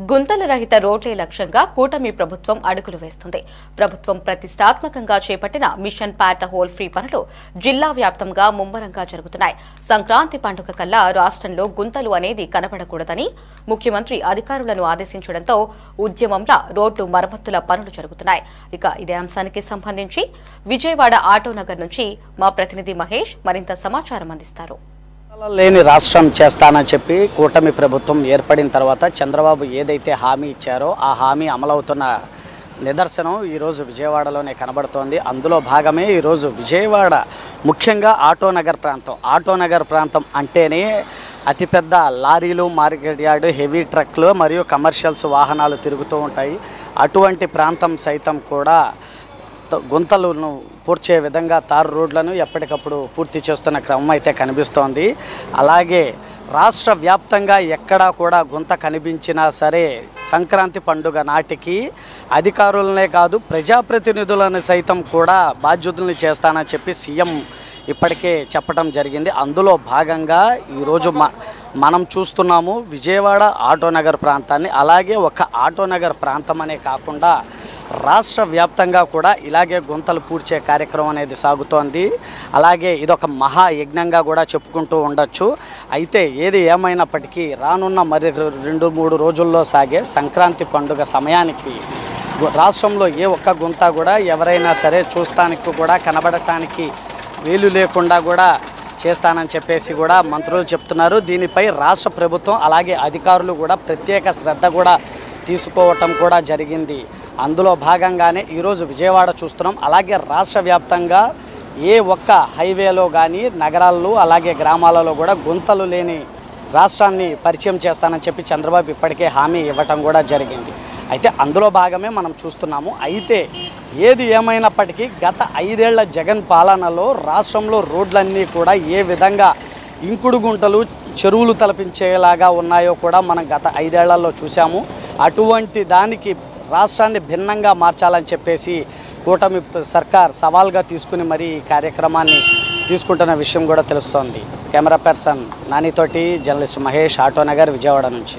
గుంతల రహిత రోడ్లే లక్ష్యంగా కూటమి ప్రభుత్వం అడుగులు వేస్తుంది. ప్రభుత్వం ప్రతిష్టాత్మకంగా చేపట్టిన మిషన్ ప్యాట్ హోల్ ఫ్రీ పనులు జిల్లా వ్యాప్తంగా ముమ్మరంగా జరుగుతున్నాయి. సంక్రాంతి పండుగ కల్లా రాష్ట్రంలో గుంతలు అనేది కనబడకూడదని ముఖ్యమంత్రి అధికారులను ఆదేశించడంతో ఉద్యమంలా రోడ్డు మరమ్మతుల పనులు జరుగుతున్నాయి. ఇక ఇదే అంశానికి సంబంధించి విజయవాడ ఆటోనగర్ నుంచి మా ప్రతినిధి మహేష్ మరింత సమాచారం అందిస్తారు. లేని రాష్ట్రం చేస్తానని చెప్పి కూటమి ప్రభుత్వం ఏర్పడిన తర్వాత చంద్రబాబు ఏదైతే హామీ ఇచ్చారో ఆ హామీ అమలవుతున్న నిదర్శనం ఈరోజు విజయవాడలోనే కనబడుతోంది. అందులో భాగమే ఈరోజు విజయవాడ ముఖ్యంగా ఆటోనగర్ ప్రాంతం అంటేనే అతిపెద్ద లారీలు, మార్కెట్ యార్డు, హెవీ ట్రక్లు మరియు కమర్షియల్స్ వాహనాలు తిరుగుతూ ఉంటాయి. అటువంటి ప్రాంతం సైతం కూడా గుంతలను పూడ్చే విధంగా తారు రోడ్లను ఎప్పటికప్పుడు పూర్తి చేస్తున్న క్రమం అయితే కనిపిస్తోంది. అలాగే రాష్ట్ర వ్యాప్తంగా ఎక్కడా కూడా గుంత కనిపించినా సరే సంక్రాంతి పండుగ నాటికి అధికారులనే కాదు ప్రజాప్రతినిధులను సైతం కూడా బాధ్యతల్ని చేస్తానని చెప్పి సీఎం ఇప్పటికే చెప్పడం జరిగింది. అందులో భాగంగా ఈరోజు మనం చూస్తున్నాము విజయవాడ ఆటోనగర్ ప్రాంతాన్ని. అలాగే ఒక ఆటోనగర్ ప్రాంతం అనే కాకుండా రాష్ట్ర వ్యాప్తంగా కూడా ఇలాగే గుంతలు పూడ్చే కార్యక్రమం అనేది సాగుతోంది. అలాగే ఇదొక మహాయజ్ఞంగా కూడా చెప్పుకుంటూ ఉండొచ్చు. అయితే ఏది ఏమైనప్పటికీ రానున్న మరి 2-3 రోజుల్లో సాగే సంక్రాంతి పండుగ సమయానికి రాష్ట్రంలో ఏ ఒక్క గుంత కూడా ఎవరైనా సరే చూస్తానికి కూడా కనబడటానికి వీలు లేకుండా కూడా చేస్తానని చెప్పేసి కూడా మంత్రులు చెప్తున్నారు. దీనిపై రాష్ట్ర ప్రభుత్వం అలాగే అధికారులు కూడా ప్రత్యేక శ్రద్ధ కూడా తీసుకోవటం కూడా జరిగింది. అందులో భాగంగానే ఈరోజు విజయవాడ చూస్తున్నాం. అలాగే రాష్ట్ర వ్యాప్తంగా ఏ ఒక్క హైవేలో కానీ నగరాల్లో అలాగే గ్రామాలలో కూడా గుంతలు లేని రాష్ట్రాన్ని పరిచయం చేస్తానని చెప్పి చంద్రబాబు ఇప్పటికే హామీ ఇవ్వటం కూడా జరిగింది. అయితే అందులో భాగమే మనం చూస్తున్నాము. అయితే ఏది ఏమైనప్పటికీ గత 5 ఏళ్ల జగన్ పాలనలో రాష్ట్రంలో రోడ్లన్నీ కూడా ఏ విధంగా ఇంకుడు గుంటలు, చెరువులు తలపించేలాగా ఉన్నాయో కూడా మనం గత 5 ఏళ్లలో చూసాము. అటువంటి దానికి రాష్ట్రాన్ని భిన్నంగా మార్చాలని చెప్పేసి కూటమి సర్కార్ సవాల్గా తీసుకుని మరి ఈ కార్యక్రమాన్ని తీసుకుంటున్న విషయం కూడా తెలుస్తోంది. కెమెరా పర్సన్ నానితోటి జర్నలిస్ట్ మహేష్, ఆటోనగర్, విజయవాడ నుంచి.